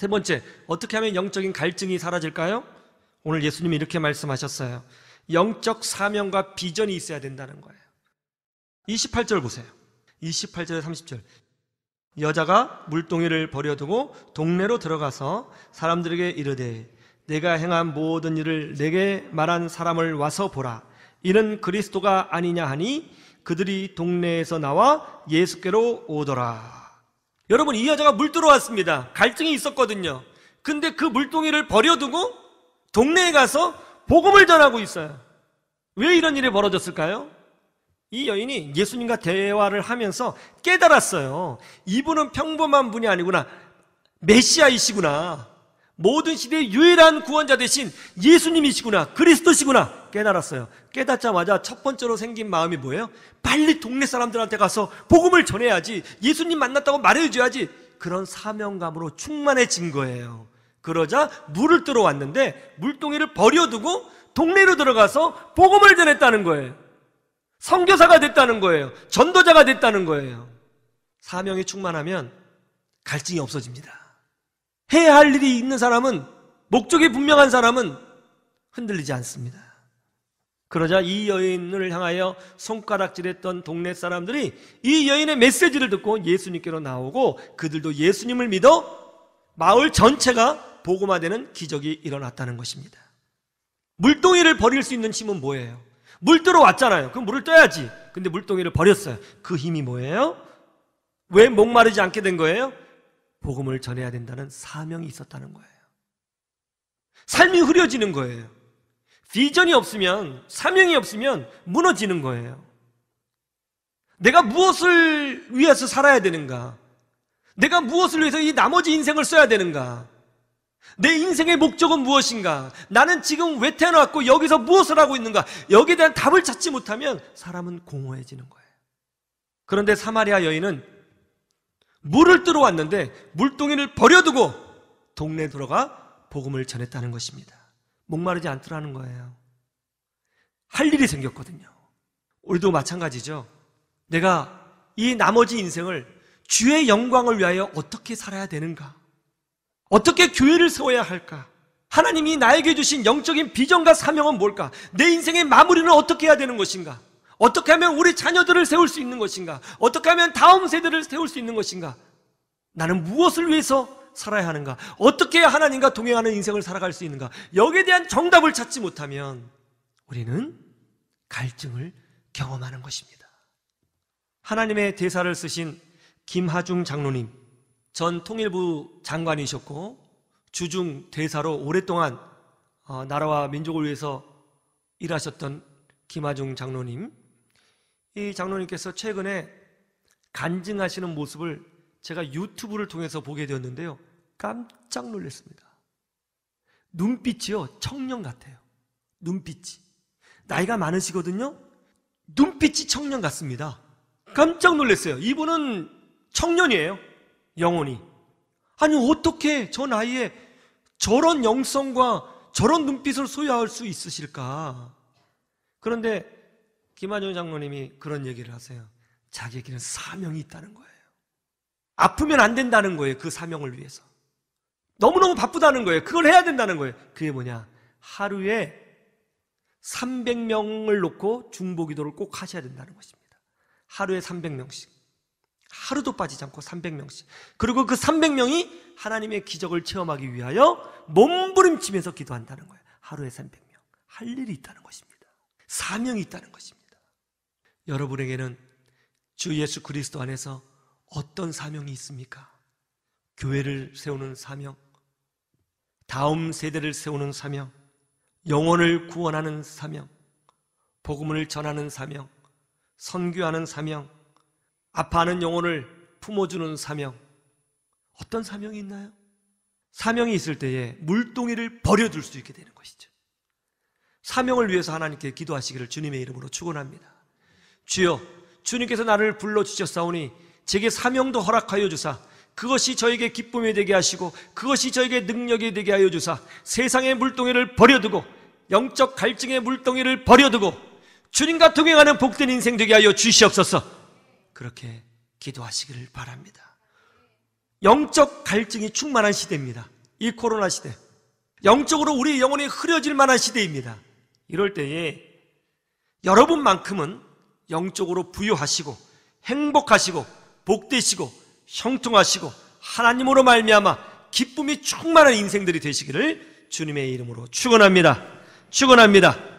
세 번째, 어떻게 하면 영적인 갈증이 사라질까요? 오늘 예수님이 이렇게 말씀하셨어요. 영적 사명과 비전이 있어야 된다는 거예요. 28절 보세요. 28절에 30절. 여자가 물동이를 버려두고 동네로 들어가서 사람들에게 이르되 내가 행한 모든 일을 내게 말한 사람을 와서 보라. 이는 그리스도가 아니냐 하니 그들이 동네에서 나와 예수께로 오더라. 여러분, 이 여자가 물 들어왔습니다. 갈증이 있었거든요. 근데 그 물동이를 버려두고 동네에 가서 복음을 전하고 있어요. 왜 이런 일이 벌어졌을까요? 이 여인이 예수님과 대화를 하면서 깨달았어요. 이분은 평범한 분이 아니구나. 메시아이시구나. 모든 시대의 유일한 구원자 되신 예수님이시구나. 그리스도시구나. 깨달았어요. 깨닫자마자 첫 번째로 생긴 마음이 뭐예요? 빨리 동네 사람들한테 가서 복음을 전해야지. 예수님 만났다고 말해줘야지. 그런 사명감으로 충만해진 거예요. 그러자 물을 뜨러 왔는데 물동이를 버려두고 동네로 들어가서 복음을 전했다는 거예요. 선교사가 됐다는 거예요. 전도자가 됐다는 거예요. 사명이 충만하면 갈증이 없어집니다. 해야 할 일이 있는 사람은, 목적이 분명한 사람은 흔들리지 않습니다. 그러자 이 여인을 향하여 손가락질했던 동네 사람들이 이 여인의 메시지를 듣고 예수님께로 나오고 그들도 예수님을 믿어 마을 전체가 복음화되는 기적이 일어났다는 것입니다. 물동이를 버릴 수 있는 힘은 뭐예요? 물 들어왔잖아요. 그럼 물을 떠야지. 근데 물동이를 버렸어요. 그 힘이 뭐예요? 왜 목마르지 않게 된 거예요? 복음을 전해야 된다는 사명이 있었다는 거예요. 삶이 흐려지는 거예요. 비전이 없으면, 사명이 없으면 무너지는 거예요. 내가 무엇을 위해서 살아야 되는가? 내가 무엇을 위해서 이 나머지 인생을 써야 되는가? 내 인생의 목적은 무엇인가? 나는 지금 왜 태어났고 여기서 무엇을 하고 있는가? 여기에 대한 답을 찾지 못하면 사람은 공허해지는 거예요. 그런데 사마리아 여인은 물을 뜨러 왔는데 물동이를 버려두고 동네에 들어가 복음을 전했다는 것입니다. 목마르지 않더라는 거예요. 할 일이 생겼거든요. 우리도 마찬가지죠. 내가 이 나머지 인생을 주의 영광을 위하여 어떻게 살아야 되는가? 어떻게 교회를 세워야 할까? 하나님이 나에게 주신 영적인 비전과 사명은 뭘까? 내 인생의 마무리는 어떻게 해야 되는 것인가? 어떻게 하면 우리 자녀들을 세울 수 있는 것인가? 어떻게 하면 다음 세대를 세울 수 있는 것인가? 나는 무엇을 위해서 살아야 하는가? 어떻게 해야 하나님과 동행하는 인생을 살아갈 수 있는가? 여기에 대한 정답을 찾지 못하면 우리는 갈증을 경험하는 것입니다. 하나님의 대사를 쓰신 김하중 장로님, 전 통일부 장관이셨고 주중 대사로 오랫동안 나라와 민족을 위해서 일하셨던 김하중 장로님, 이 장로님께서 최근에 간증하시는 모습을 제가 유튜브를 통해서 보게 되었는데요, 깜짝 놀랐습니다. 눈빛이요, 청년 같아요. 눈빛이 나이가 많으시거든요. 눈빛이 청년 같습니다. 깜짝 놀랐어요. 이분은 청년이에요, 영혼이. 아니, 어떻게 저 나이에 저런 영성과 저런 눈빛을 소유할 수 있으실까? 그런데 김한영 장로님이 그런 얘기를 하세요. 자기에게는 사명이 있다는 거예요. 아프면 안 된다는 거예요. 그 사명을 위해서 너무너무 바쁘다는 거예요. 그걸 해야 된다는 거예요. 그게 뭐냐? 하루에 300명을 놓고 중보기도를 꼭 하셔야 된다는 것입니다. 하루에 300명씩, 하루도 빠지지 않고 300명씩. 그리고 그 300명이 하나님의 기적을 체험하기 위하여 몸부림치면서 기도한다는 거예요. 하루에 300명. 할 일이 있다는 것입니다. 사명이 있다는 것입니다. 여러분에게는 주 예수 그리스도 안에서 어떤 사명이 있습니까? 교회를 세우는 사명, 다음 세대를 세우는 사명, 영혼을 구원하는 사명, 복음을 전하는 사명, 선교하는 사명, 아파하는 영혼을 품어주는 사명, 어떤 사명이 있나요? 사명이 있을 때에 물동이를 버려둘 수 있게 되는 것이죠. 사명을 위해서 하나님께 기도하시기를 주님의 이름으로 축원합니다. 주여, 주님께서 나를 불러주셨사오니 제게 사명도 허락하여 주사 그것이 저에게 기쁨이 되게 하시고 그것이 저에게 능력이 되게 하여 주사 세상의 물동이를 버려두고 영적 갈증의 물동이를 버려두고 주님과 동행하는 복된 인생 되게 하여 주시옵소서. 그렇게 기도하시기를 바랍니다. 영적 갈증이 충만한 시대입니다. 이 코로나 시대. 영적으로 우리의 영혼이 흐려질 만한 시대입니다. 이럴 때에 여러분만큼은 영적으로 부유하시고 행복하시고 복되시고 형통하시고 하나님으로 말미암아 기쁨이 충만한 인생들이 되시기를 주님의 이름으로 축원합니다. 축원합니다.